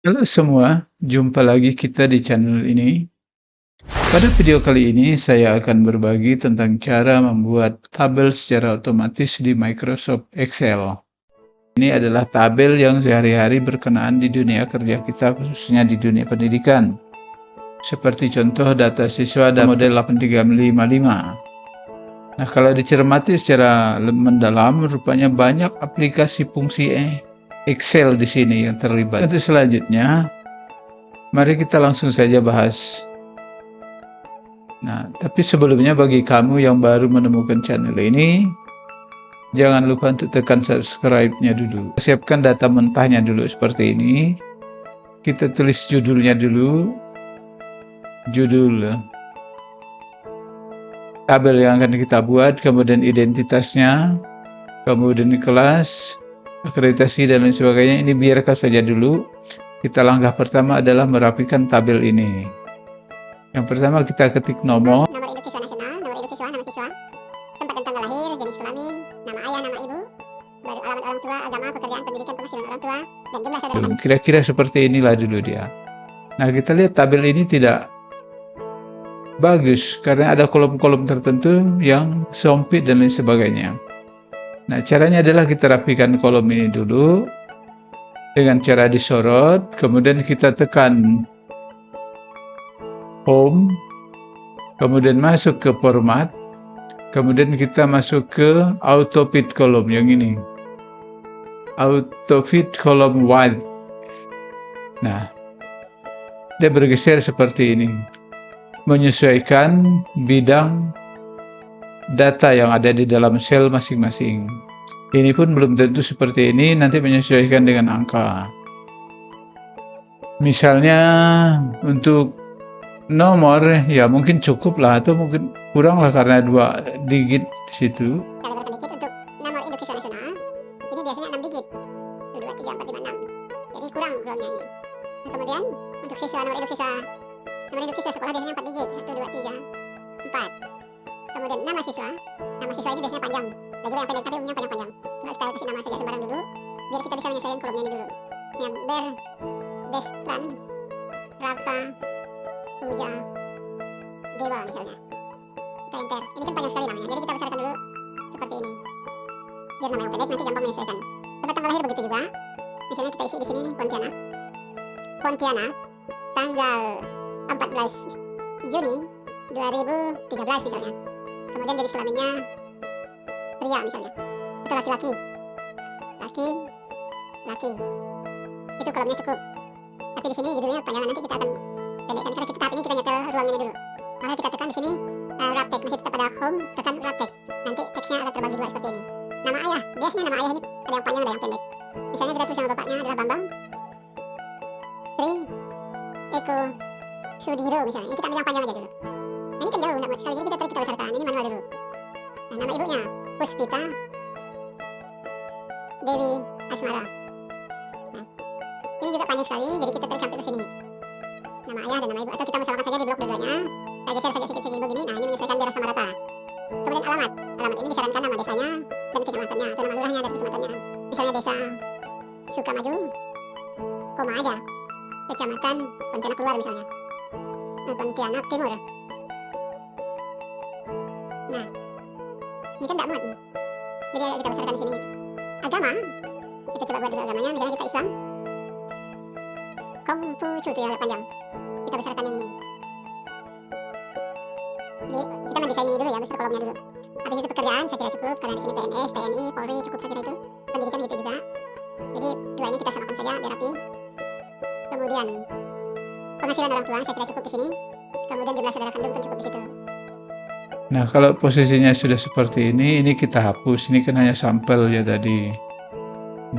Halo semua, jumpa lagi kita di channel ini. Pada video kali ini saya akan berbagi tentang cara membuat tabel secara otomatis di Microsoft Excel. Ini adalah tabel yang sehari-hari berkenaan di dunia kerja kita, khususnya di dunia pendidikan. Seperti contoh data siswa dan model 8355. Nah, kalau dicermati secara mendalam, rupanya banyak aplikasi fungsi Excel di sini yang terlibat. Untuk selanjutnya, mari kita langsung saja bahas. Nah, tapi sebelumnya bagi kamu yang baru menemukan channel ini, jangan lupa untuk tekan subscribe-nya dulu. Siapkan data mentahnya dulu seperti ini. Kita tulis judulnya dulu. Judul tabel yang akan kita buat, kemudian identitasnya, kemudian kelas, akreditasi, dan lain sebagainya. Ini biarkan saja dulu. Kita langkah pertama adalah merapikan tabel ini. Yang pertama kita ketik nomor induk siswa nasional, nomor induk siswa, nama siswa, tempat dan tanggal lahir, jenis kelamin, nama ayah, nama ibu, baru alamat orang tua, agama, pekerjaan, pendidikan, penghasilan orang tua, dan jumlah saudara. Kira-kira seperti inilah dulu dia. Nah, kita lihat tabel ini tidak bagus karena ada kolom-kolom tertentu yang sempit dan lain sebagainya. Nah, caranya adalah kita rapikan kolom ini dulu dengan cara disorot, kemudian kita tekan Home, kemudian masuk ke format, kemudian kita masuk ke auto fit kolom yang ini, auto fit kolom wide. Nah, dia bergeser seperti ini, menyesuaikan bidang data yang ada di dalam sel masing-masing. Ini pun belum tentu seperti ini, nanti menyesuaikan dengan angka. Misalnya untuk nomor, ya mungkin cukup lah, atau mungkin kurang lah karena 2 digit di situ. Kita lebarkan dikit untuk nomor induk siswa nasional. Ini biasanya 6 digit. 1, 2, 3, 4, 5, 6. Jadi kurang ruangnya ini. Nah, kemudian untuk siswa, nomor induk siswa sekolah biasanya 4 digit. 1, 2, 3, 4. Kemudian nama siswa ini biasanya panjang. Dan juga yang pendek, tapi umumnya panjang-panjang. Coba kita kasih nama saja sembarang dulu, biar kita bisa menyesuaikan kolomnya ini dulu. Ber, Destran, Raka, Puja, Dewa misalnya. Kita enter. Ini kan panjang sekali namanya, jadi kita besarkan dulu seperti ini. Biar nama yang pendek nanti gampang menyesuaikan. Tempat tanggal lahir begitu juga. Misalnya kita isi di sini nih, Pontianak, tanggal 14 Juni 2013 misalnya. Kemudian jenis kelaminnya pria misalnya. Itu laki-laki. Laki. Itu kolomnya cukup. Tapi di sini judulnya panjangan, nanti kita akan pendekkan karena kita tahap ini kita nyetel ruang ini dulu. Maka kita tekan di sini wrap text, masih tetap pada home, tekan wrap text. Nanti teksnya akan terbagi dua seperti ini. Nama ayah, biasanya nama ayah ini ada yang panjang ada yang pendek. Misalnya kita tulis nama bapaknya adalah Bambang Tri Eko Sudiro misalnya. Ini kita ambil yang panjang aja dulu. Nah, ini kan jauh, tidak muat sekali, jadi kita besarkan. Ini manual dulu. Nah, nama ibunya Puspita Dewi Asmara. Nah, ini juga panjang sekali, jadi kita tarik sampai ke sini. Nama ayah dan nama ibu, atau kita musawarahkan saja di blok dua-duanya. Kita geser saja sedikit-sedikit begini. Nah, ini menyesuaikan biar sama rata. Kemudian alamat ini disarankan nama desanya dan kecamatannya atau nama lurahnya dan kecamatannya. Misalnya desa Sukamaju, koma aja, kecamatan Pontianak Luar misalnya, Pontianak Timur. Nah, ini kan tidak muat nih, jadi kita besarkan di sini. Agama, kita coba buat dulu agamanya. Misalnya kita Islam, Kongfucu, itu yang agak panjang. Kita besarkan yang ini. Jadi kita mendesain ini dulu ya, besar kolomnya dulu. Habis itu pekerjaan saya kira cukup, karena di sini PNS, TNI, Polri cukup saya kira itu. Pendidikan gitu juga. Jadi dua ini kita samakan saja biar rapi. Kemudian penghasilan orang tua saya kira cukup di sini. Kemudian jumlah saudara kandung pun cukup di situ. Nah, kalau posisinya sudah seperti ini kita hapus. Ini kan hanya sampel ya tadi.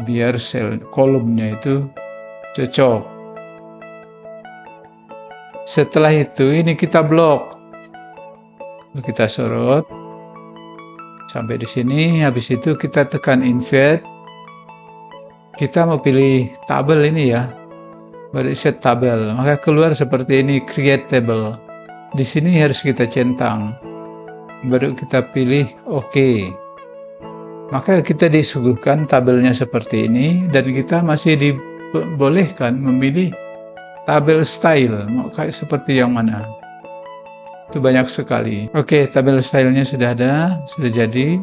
Biar sel kolomnya itu cocok. Setelah itu ini kita blok. Kita sorot sampai di sini. Habis itu kita tekan insert. Kita mau pilih tabel ini ya. Baru set tabel. Maka keluar seperti ini, create table. Di sini harus kita centang. Baru kita pilih OK. Maka kita disuguhkan tabelnya seperti ini dan kita masih diperbolehkan memilih tabel style, mau kayak seperti yang mana. Itu banyak sekali. Oke, tabel stylenya sudah ada, sudah jadi.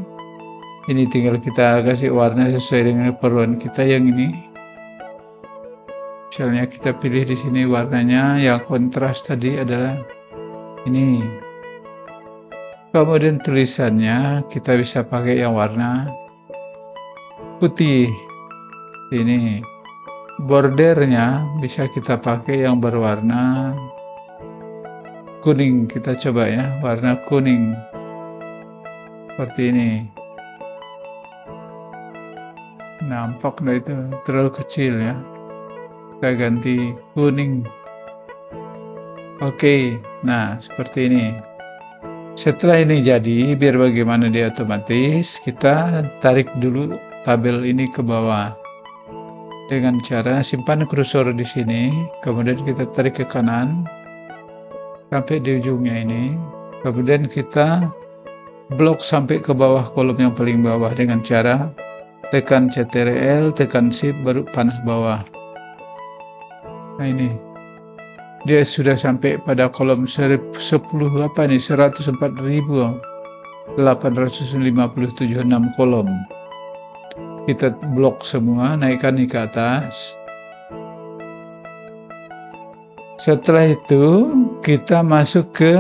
Ini tinggal kita kasih warna sesuai dengan keperluan kita yang ini. Misalnya kita pilih di sini warnanya yang kontras tadi adalah ini. Kemudian tulisannya kita bisa pakai yang warna putih. Ini. Bordernya bisa kita pakai yang berwarna kuning. Kita coba ya, warna kuning. Seperti ini. Nampak nggak itu? Terlalu kecil ya. Kita ganti kuning. Oke, nah seperti ini. Setelah ini jadi, biar bagaimana dia otomatis, kita tarik dulu tabel ini ke bawah. Dengan cara simpan kursor di sini, kemudian kita tarik ke kanan, sampai di ujungnya ini. Kemudian kita blok sampai ke bawah kolom yang paling bawah dengan cara tekan Ctrl, tekan Shift, baru panah bawah. Nah ini, dia sudah sampai pada kolom 10 apa nih, 104.857 6 kolom. Kita blok semua, naikkan ini ke atas. Setelah itu kita masuk ke,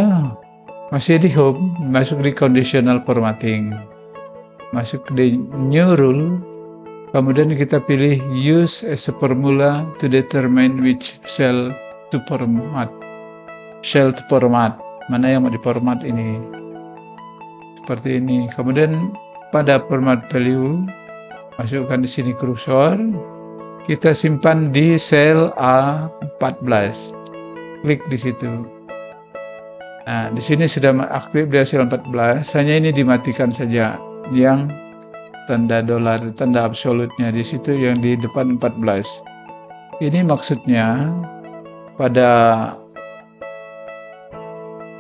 masih di home, masuk di conditional formatting. Masuk di new rule, kemudian kita pilih use as a formula to determine which cell to format. Cell to format, mana yang mau diformat ini. Seperti ini. Kemudian pada format value, masukkan di sini kursor, kita simpan di sel A14. Klik di situ. Nah, di sini sudah aktif di sel 14, hanya ini dimatikan saja. Yang tanda dolar, tanda absolutnya di situ yang di depan 14. Ini maksudnya pada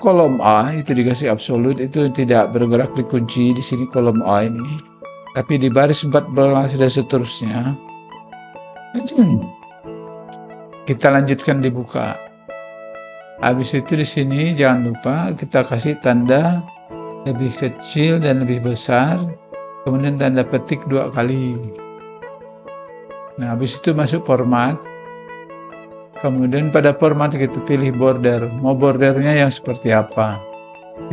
kolom A itu dikasih absolut, itu tidak bergerak dikunci di sini kolom A ini. Tapi di baris 14 dan seterusnya kita lanjutkan dibuka. Habis itu di sini jangan lupa kita kasih tanda lebih kecil dan lebih besar, kemudian tanda petik 2 kali. Nah, habis itu masuk format. Kemudian pada format kita pilih border. Mau bordernya yang seperti apa?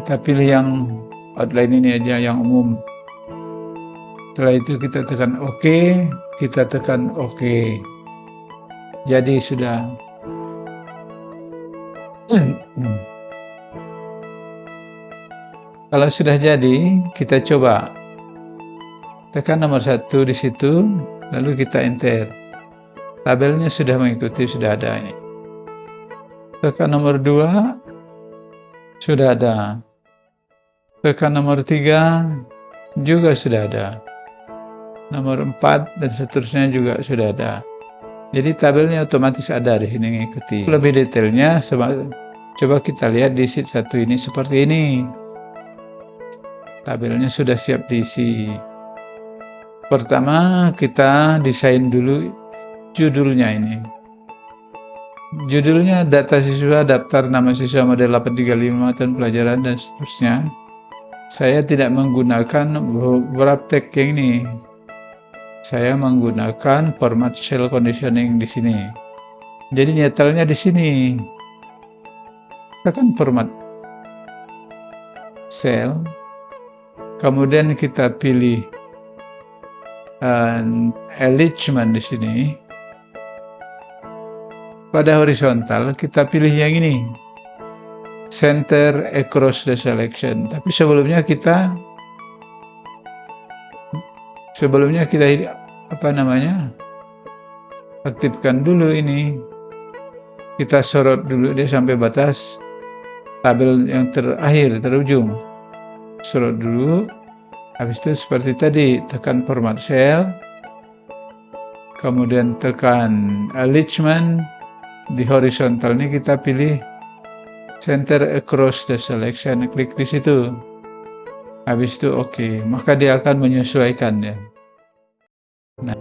Kita pilih yang outline ini aja, yang umum. Setelah itu kita tekan OK, kita tekan OK. Jadi sudah. Kalau sudah jadi, kita coba. Tekan nomor 1 di situ, lalu kita enter. Tabelnya sudah mengikuti, sudah ada ini. Tekan nomor 2, sudah ada. Tekan nomor 3, juga sudah ada. Nomor 4 dan seterusnya juga sudah ada. Jadi tabelnya otomatis ada di sini mengikuti. Lebih detailnya, coba kita lihat di sheet 1 ini seperti ini. Tabelnya sudah siap diisi. Pertama kita desain dulu judulnya ini. Judulnya data siswa, daftar nama siswa model 835 tahun pelajaran dan seterusnya. Saya tidak menggunakan wrap tag yang ini. Saya menggunakan format cell conditioning di sini. Jadi nyetelnya di sini. Tekan format cell. Kemudian kita pilih alignment di sini. Pada horizontal kita pilih yang ini, center across the selection. Tapi sebelumnya kita aktifkan dulu ini. Kita sorot dulu dia sampai batas tabel yang terakhir, terujung. Sorot dulu. Habis itu seperti tadi, tekan format cell, kemudian tekan alignment. Di horizontal ini kita pilih center across the selection, klik di situ. Habis itu oke, maka dia akan menyesuaikan ya. Nah,